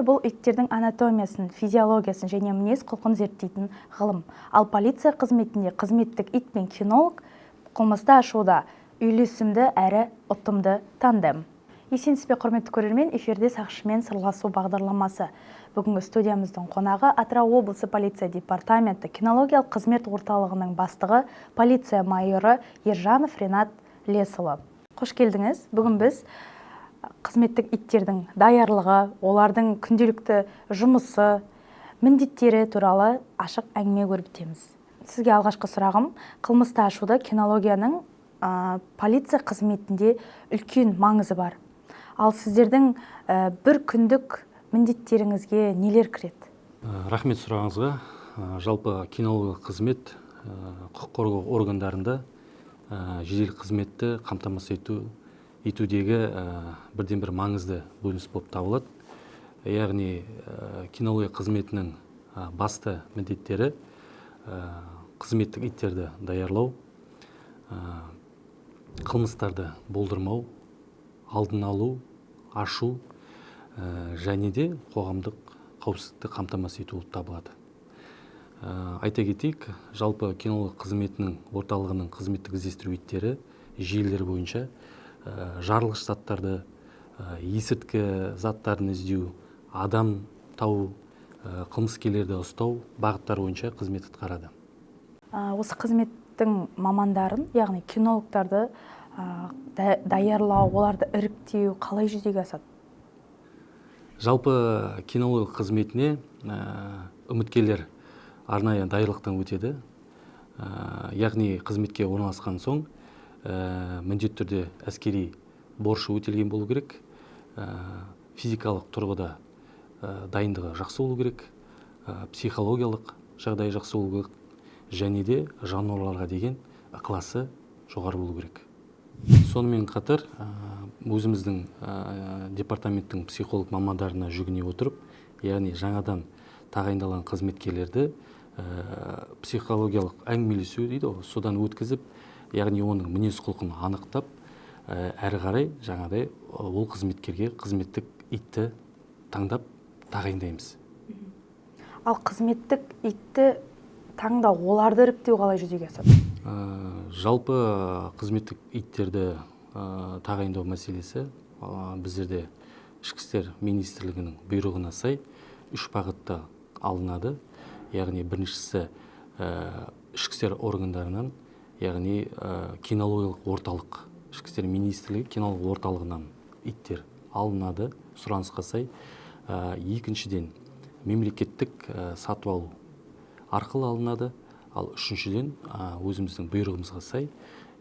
Кинология бұл иттердің анатомиясын, физиологиясын және мінез құлқын зерттейтін ғылым. Ал полиция қызметінде қызметтік ит пен кинолог қылмысты ашуда үйлесімді әрі ұтымды тандем. Есенсіз бе, құрметті көрермен, эфирде сақшымен сырласу бағдарламасы. Бүгінгі студиямыздың қонағы Атырау облысы полиция департаменті кинологиялық қызмет орталығының бастығы полиция майоры Ержанов Ренат Лесұлы. Қош келдіңіз. Бүгін біз қызметтік иттердің даярлығы, олардың күнделікті жұмысы, міндеттері туралы ашық әңгіме көріп өтеміз. Сізге алғашқы сұрағым, қылмысты ашуда кинологияның полиция қызметінде үлкен маңызы бар. Ал сіздердің бір күндік міндеттеріңізге нелер кіреді? Рахмет сұрағыңызға. Жалпы кинологиялық қызмет құқық қорғау органдарында жедел қызметті қамтамасыз етудегі бірден бір маңызды бөліс болып табылады. Яғни кинология қызметінің басты міндеттері қызметтік иттерді даярлау, қылмыстарды болдырмау, алдын алу, ашу және де қоғамдық қауіпсіздікті қамтамасыз ету болып табылады. Айта кетейік, жалпы кинология қызметінің орталығының қызметтік іздестіру иттері желілер бойынша жарылғыш заттарды, есірткі заттарын іздеу, адам тау, қылмыскерлерді ұстау бағыттар бойынша қызмет атқарады. Осы қызметтің мамандарын, яғни кинологтарды даярлау, оларды іріктеу қалай жүзеге асады? Жалпы кинология қызметіне үміткерлер арнайы даярлықтан өтеді. Яғни қызметке орналасқан соң міндетті түрде әскери борышы өтелген болу керек, физикалық тұрғыда дайындығы жақсы болу керек, психологиялық жағдайы жақсы болу керек, және де жануарларға деген ықыласы жоғары болу керек. Сонымен қатар өзіміздің департаменттің психолог мамандарына жүгіне отырып, яғни жаңадан тағайындалған қызметкерлерді психологиялық әңгімелесу дейді, содан өткізіп, яғни оның мінез құлқын анықтап, әрі қарай жаңағыдай ол қызметкерге қызметтік итті таңдап тағайындаймыз. Ал қызметтік итті таңдау, оларды іріктеу қалай жүзеге асады? Жалпы қызметтік иттерді тағайындау мәселесі біздерде Ішкі істер министрлігінің бұйрығына сай 3 бағытта алынады. Яғни біріншісі ішкі істер органдарынан, яғни кинологиялық орталық, Ішкі істер министрлігі кинологиялық орталығынан иттер алынады сұранысқа сай. Екіншіден мемлекеттік сатып алу арқылы алынады. Ал үшіншіден өзіміздің бұйрығымызға сай,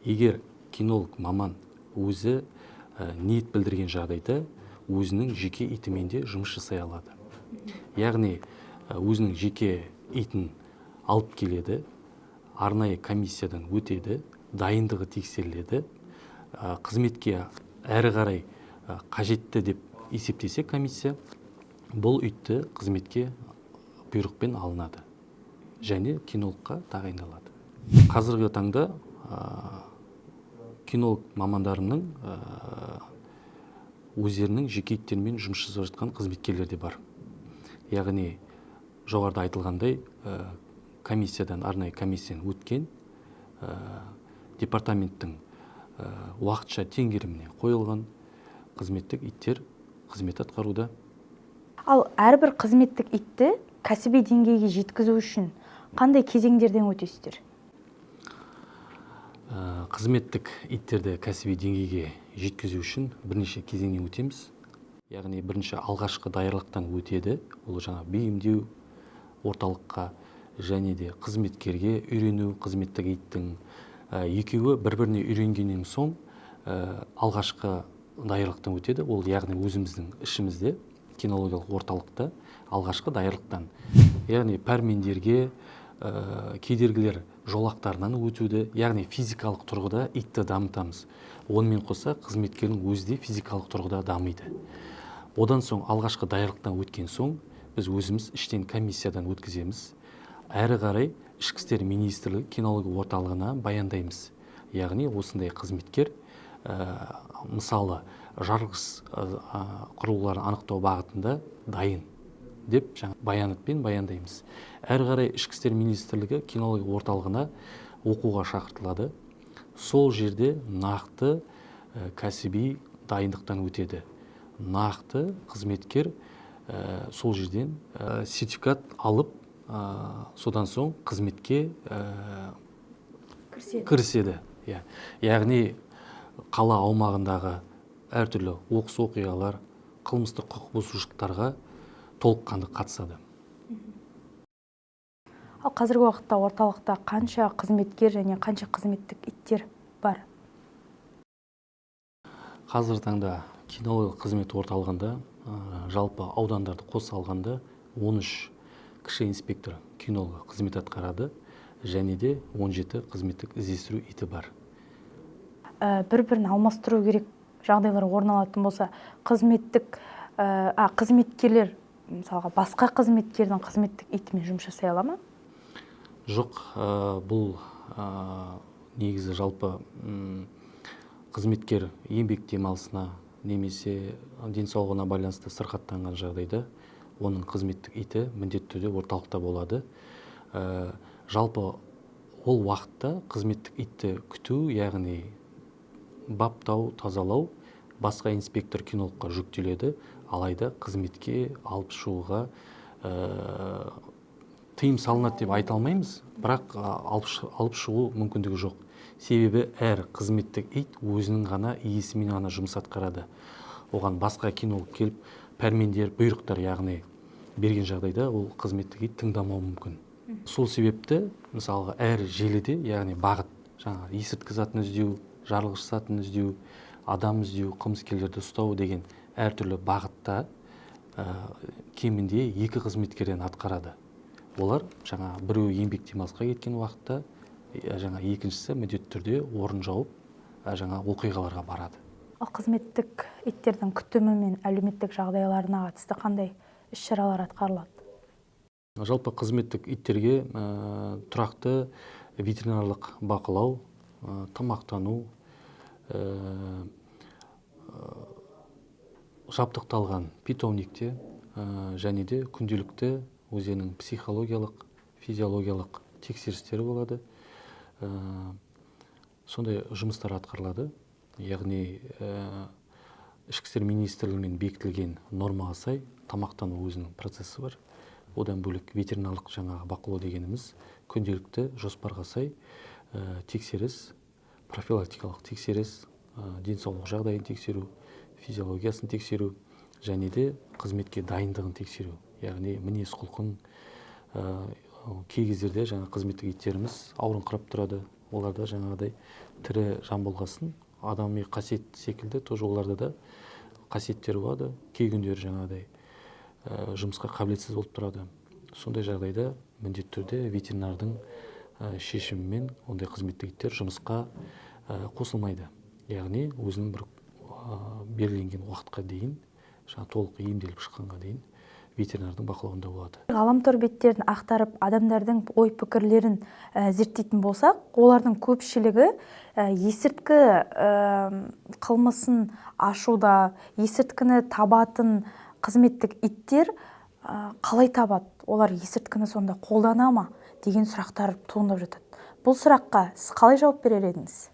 егер кинолог маман өзі ниет білдірген жағдайда өзінің жеке итімен де жұмыс жасай алады. Яғни өзінің жеке итін алып келеді, арнайы комиссиядан өтеді, дайындығы тексеріледі, қызметке әрі қарай қажетті деп есептесе комиссия, бұл итті қызметке бұйрықпен алынады және кинологқа тағайындалады. Қазіргі таңда кинолог мамандарының өздерінің жеке иттермен жұмыс жасап жатқан қызметкерлер де бар. Яғни жоғарыда айтылғандай комиссиядан, арнайы комиссиядан өткен департаменттің уақытша теңгеріміне қойылған қызметтік иттер қызмет атқаруда. Ал әрбір қызметтік итті кәсіби деңгейге жеткізу үшін қандай кезеңдерден өтесіздер? Қызметтік иттерді кәсіби деңгейге жеткізу үшін бірнеше кезеңнен өтеміз. Яғни бірінші алғашқы даярлықтан өтеді. Ол жаңа бейімдеу орталыққа және де қызметкерге үйрену, қызметтік иттің екеуі бір-біріне үйренгеннен соң алғашқы даярлықтан өтеді. Ол яғни өзіміздің ішімізде кинологиялық орталықта алғашқы даярлықтан. Яғни пәрмендерге, кедергілер жолақтарынан өтуді, яғни физикалық тұрғыда итті дамытамыз. Онымен қоса қызметкердің өзі де физикалық тұрғыда дамиды. Одан соң алғашқы даярлықтан өткен соң біз өзіміз іштен комиссиядан өткіземіз. Әрі қарай Ішкі істер министрлігі кинология орталығына баяндаймыз. Яғни осындай қызметкер мысалы жарылғыш құрылғыларын анықтау бағытында дайын деп баянатпен баяндаймыз. Әрі қарай ішкі істер министрлігі кинология орталығына оқуға шақыртылады. Сол жерде нақты кәсіби дайындықтан өтеді. Нақты қызметкер сол жерден сертификат алып, содан соң қызметке кіріседі. Яғни қала аумағындағы әртүрлі оқыс оқиғалар, қылмыстық құқық бұзушылықтарға толыққанды қатысады. Ал қазіргі уақытта орталықта қанша қызметкер және қанша қызметтік иттер бар? Қазіргі таңда кинологиялық қызмет орталығында жалпы аудандарды қоса алғанда 13 кіші инспектор кинолог қызмет атқарады, және де 17 қызметтік іздестіру иті бар. Бір-бірін алмастыру керек жағдайлар орын алатын болса, қызметкерлер мысалға басқа қызметкердің қызметтік итімен жұмыс жасай ала ма? Жоқ, бұл негізі жалпы қызметкер еңбек демалысына немесе денсаулығына байланысты сырқаттанған жағдайда оның қызметтік иті міндетті түрде орталықта болады. Жалпы ол уақытта қызметтік итті күту, яғни баптау, тазалау басқа инспектор кинологқа жүктеледі, алайда қызметке алып шығуға тыйым салынады деп айта алмаймыз, бірақ алып шығу мүмкіндігі жоқ. Себебі әр қызметтік ит өзінің ғана иесімен ғана жұмыс атқарады. Оған басқа кинолог келіп пәрмендер, бұйрықтар яғни берген жағдайда ол қызметтік ит тыңдамауы мүмкін. Сол себепті мысалға әр желіде, яғни бағыт, есірткі затын іздеу, жарылғыш затын іздеу, адам іздеу, қылмыскерлерді ұстау деген әртүрлі бағытта кемінде 2 қызметкерден атқарады. Олар біреуі еңбек демалысқа кеткен уақытта, екіншісі міндетті түрде орын жауып оқиғаларға барады. Ал қызметтік иттердің күтімі мен әлеуметтік жағдайларына қатысты қандай іс-шаралар атқарылады? Жалпы қызметтік иттерге тұрақты ветеринарлық бақылау, тамақтану, жабдықталған питомникте және де күнделікті өзінің психологиялық, физиологиялық тексерістері болады. Сондай жұмыстар атқарылады. Яғни ішкі істер министрлігімен бекітілген нормаға сай тамақтану өзінің процесі бар. Одан бөлек ветеринарлық бақылау дегеніміз күнделікті жоспарға сай тексеріс, профилактикалық тексеріс, денсаулық жағдайын тексеру, физиологиясын тексеру және де қызметке дайындығын тексеру. Яғни мінез құлқын, кей кездерде қызметтік иттеріміз ауырыңқырап тұрады. Оларда тірі жан болғасын, адами қасиет секілді тоже оларда да қасиеттер болады. Кей күндері жұмысқа қабілетсіз болып тұрады. Сондай жағдайда міндетті түрде ветеринардың шешімімен ондай қызметтік иттер жұмысқа қосылмайды. Яғни өзінің бір белгіленген уақытқа дейін, толық емделіп шыққанға дейін ветеринардың бақылауында болады. Ғаламтор беттерін ақтарып, адамдардың ой-пікірлерін зерттейтін болсақ, олардың көпшілігі есірткі қылмысын ашуда, есірткіні табатын қызметтік иттер қалай табады? Олар есірткіні сонда қолдана ма деген сұрақтар туындап жатады. Бұл сұраққа сіз қалай жауап берер едіңіз?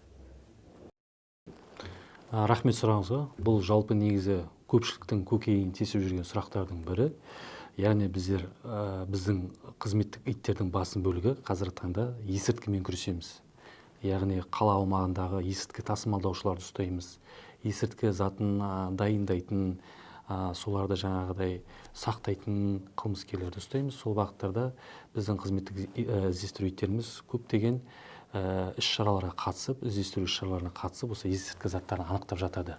Рахмет сұрағыңызға. Бұл жалпы негізі көпшіліктің көкейін тесіп жүрген сұрақтардың бірі. Яғни біздің қызметтік иттердің басым бөлігі қазіргі таңда есірткімен күресеміз. Яғни қала аумағындағы есірткі тасымалдаушыларды ұстаймыз. Есірткі затын дайындайтын, соларды сақтайтын қылмыскерлерді ұстаймыз. Сол бағыттарда біздің қызметтік іздестіру иттеріміз көптеген іс-шараларға қатысып, іздестіру іс-шараларына қатысып, осы есірткі заттарын анықтап жатады.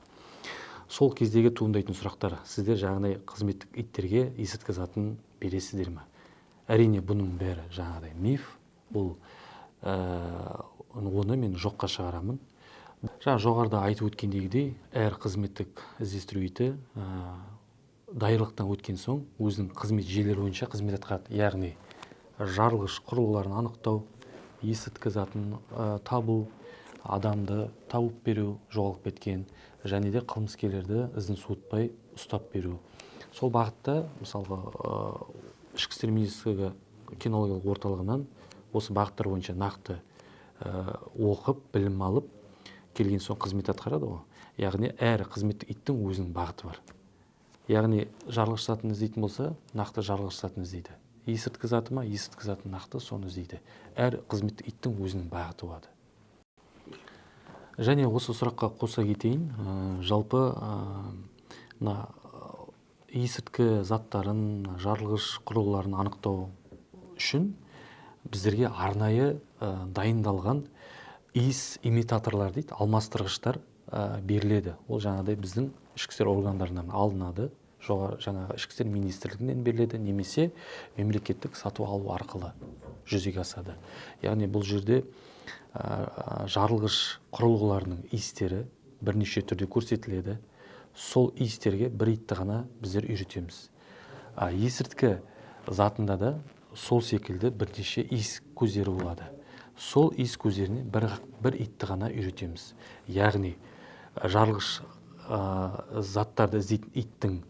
Сол кездегі туындайтын сұрақтар: сіздер қызметтік иттерге есірткі затын бересіздер ме? Әрине, бұның бәрі миф. Оны мен жоққа шығарамын. Жоғарыда айтып өткендегідей, әр қызметтік іздестіру иті даярлықтан өткен соң өзінің қызмет жүйелері бойынша қызмет атқарады. Яғни жарылғыш құрылғыларын анықтау, есірткі затын табу, адамды тауып беру, жоғалып кеткен, және де қылмыскерлерді ізін суытпай ұстап беру. Сол бағытта мысалға ішкі істер министрлігі кинологиялық орталығынан осы бағыттар бойынша нақты оқып, білім алып келген соң қызмет атқарады ғой. Яғни әр қызметтік иттің өзінің бағыты бар. Яғни жарылғыш затын іздейтін болса, нақты жарылғыш затын іздейді. Есірткі заты ма, есірткі затын нақты соны іздейді. Әр қызметтік иттің өзінің бағыты болады. Және осы сұраққа қоса кетейін, жалпы мына есірткі заттарын, жарылғыш құрылғыларын анықтау үшін біздерге арнайы дайындалған иіс имитаторлар дейді, алмастырғыштар беріледі. Ол жаңағыдай біздің ішкі істер органдарынан алынады, жаңағы ішкі істер министрлігінен беріледі, немесе мемлекеттік сату алу арқылы жүзеге асады. Яғни бұл жерде жарылғыш құрылғыларының иістері бірнеше түрде көрсетіледі. Сол иістерге бір итті ғана біздер үйретеміз. Есірткі затында да сол секілді бірнеше иіс көздері болады. Сол иіс көздеріне бір итті ғана үйретеміз. Яғни жарылғыш заттарды іздейтін иттің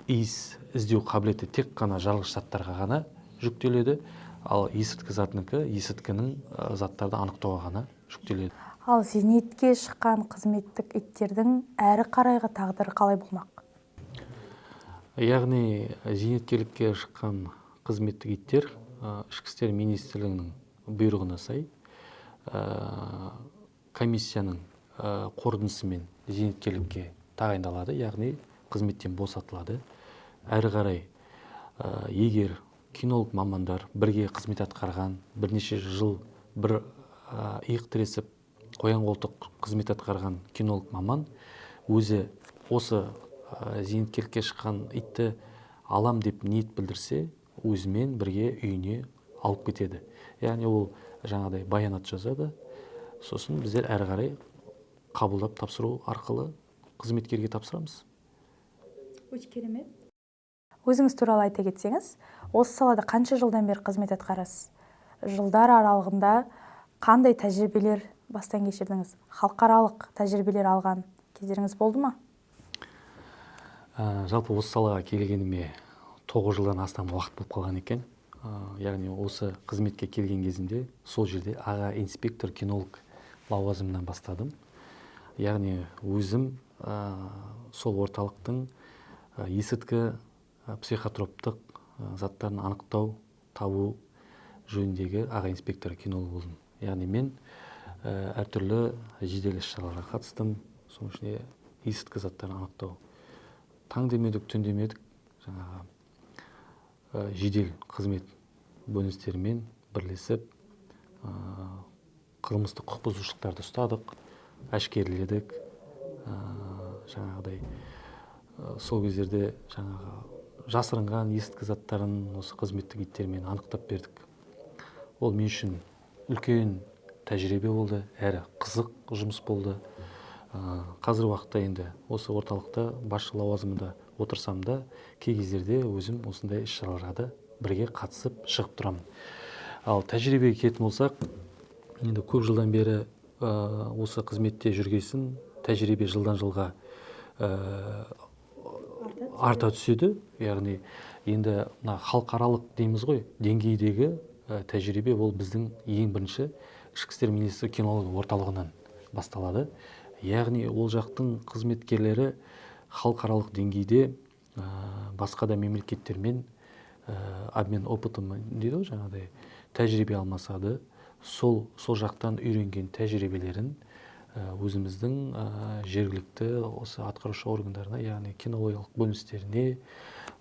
иіс іздеу қабілеті тек қана жарылғыш заттарға ғана жүктеледі, ал есірткі затынікі есірткінің заттарды анықтауға ғана жүктеледі. Ал зейнетке шыққан қызметтік иттердің әрі қарайғы тағдыры қалай болмақ? Яғни зейнеткерлікке шыққан қызметтік иттер ішкі істер министрлігінің бұйрығына сай комиссияның қорытындысымен зейнеткерлікке тағайындалады, яғни қызметтен босатылады. Әрі қарай егер кинолог мамандар бірге қызмет атқарған, бірнеше жыл бір иық тіресіп қоян қолтық қызмет атқарған кинолог маман өзі осы зейнеткерлікке шыққан итті алам деп ниет білдірсе, өзімен бірге үйіне алып кетеді. Яғни ол жаңағыдай баянат жазады, сосын біздер әрі қарай қабылдап тапсыру арқылы қызметкерге тапсырамыз. Өте керемет. Өзіңіз туралы айта кетсеңіз, осы салада қанша жылдан бері қызмет атқарасыз? Жылдар аралығында қандай тәжірибелер бастан кешірдіңіз? Халықаралық тәжірибелер алған кездеріңіз болды ма? Жалпы осы салаға келгеніме 9 жылдан астам уақыт болып қалған екен. Яғни осы қызметке келген кезінде сол жерде аға инспектор кинолог лауазымынан бастадым. Яғни өзім сол орталықтың есірткі психотроптық заттарын анықтау, табу жөніндегі аға инспектор кинолог болдым. Яғни мен әртүрлі жедел іс-шараларға қатыстым, соның ішінде есірткі заттарын анықтау. Таң демедік, түн демедік, жаңағы жедел қызмет бөліністерімен бірлесіп қылмыстық құқық бұзушылықтарды ұстадық, әшкереледік. Жаңағыдай сол кездерде жаңағы жасырынған есірткі заттарын осы қызметтік иттермен анықтап бердік. Ол мен үшін үлкен тәжірибе болды, әрі қызық жұмыс болды. Қазір уақытта енді осы орталықта басшы лауазымында отырсам да, кей кездерде өзім осындай іс-шараларға да бірге қатысып шығып тұрамын. Ал тәжірибеге келетін болсақ, енді көп жылдан бері осы қызметте жүргесін, тәжірибе жылдан жылға арта түседі. Яғни енді халықаралық дейміз ғой, деңгейдегі тәжірибе ол біздің ең бірінші ішкі істер министрлігі кинология орталығынан басталады. Яғни ол жақтың қызметкерлері халықаралық деңгейде басқа да мемлекеттермен обмен опытым дейді, жаңағыдай тәжірибе алмасады. Сол жақтан үйренген тәжірибелерін өзіміздің жергілікті осы атқарушы органдарына, яғни кинологиялық бөліністеріне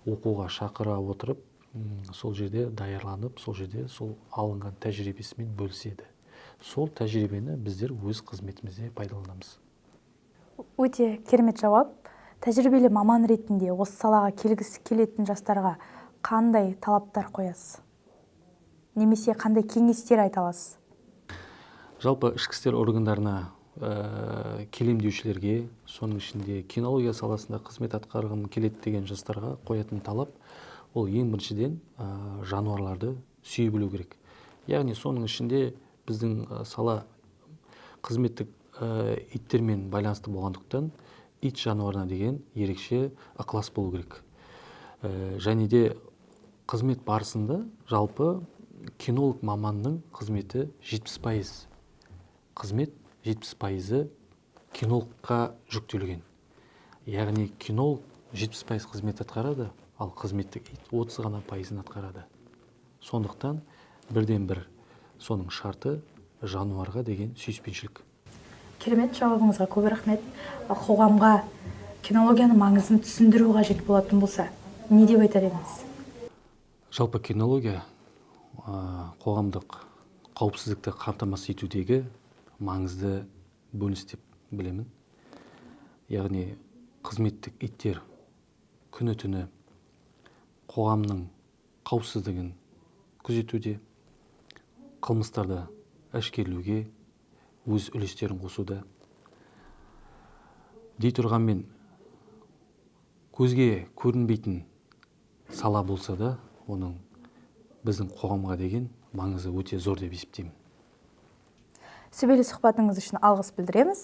оқуға шақыра отырып, сол жерде даярланып, сол жерде сол алынған тәжірибесімен бөліседі. Сол тәжірибені біздер өз қызметімізде пайдаланамыз. Өте керемет жауап. Тәжірибелі маман ретінде осы салаға келгісі келетін жастарға қандай талаптар қоясыз? Немесе қандай кеңестер айта аласыз? Жалпы ішкі істер органдарына келемдеушілерге, соның ішінде кинология саласында қызмет атқарғым келеді деген жастарға қоятын талап, ол ең біріншіден жануарларды сүйе білу керек. Яғни соның ішінде біздің сала қызметтік иттермен байланысты болғандықтан ит жануарына деген ерекше ықылас болу керек. Және де қызмет барысында жалпы кинолог маманның қызметі 70%. Қызмет 70% кинологқа жүктелген. Яғни кинолог 70% қызмет атқарады, ал қызметтік ит 30 ғана пайызын атқарады. Сондықтан бірден бір соның шарты жануарға деген сүйіспеншілік. Керемет, жауабыңызға көп рахмет. Қоғамға кинологияның маңызын түсіндіру қажет болатын болса, не деп айтар едіңіз? Жалпы кинология қоғамдық қауіпсіздікті қамтамасыз етудегі маңызды бөліс деп білемін. Яғни қызметтік иттер күні-түні қоғамның қауіпсіздігін күзетуде, қылмыстарды әшкерелеуге өз үлестерін қосуда. Дей тұрғанмен көзге көрінбейтін сала болса да, оның біздің қоғамға деген маңызы өте зор деп есептеймін. Сүбелі сұхбатыңыз үшін алғыс білдіреміз.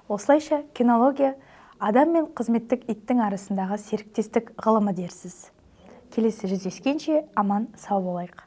Осылайша кинология адам мен қызметтік иттің арасындағы серіктестік ғылымы дерсіз. Келесі жүздескенше аман сау болайық.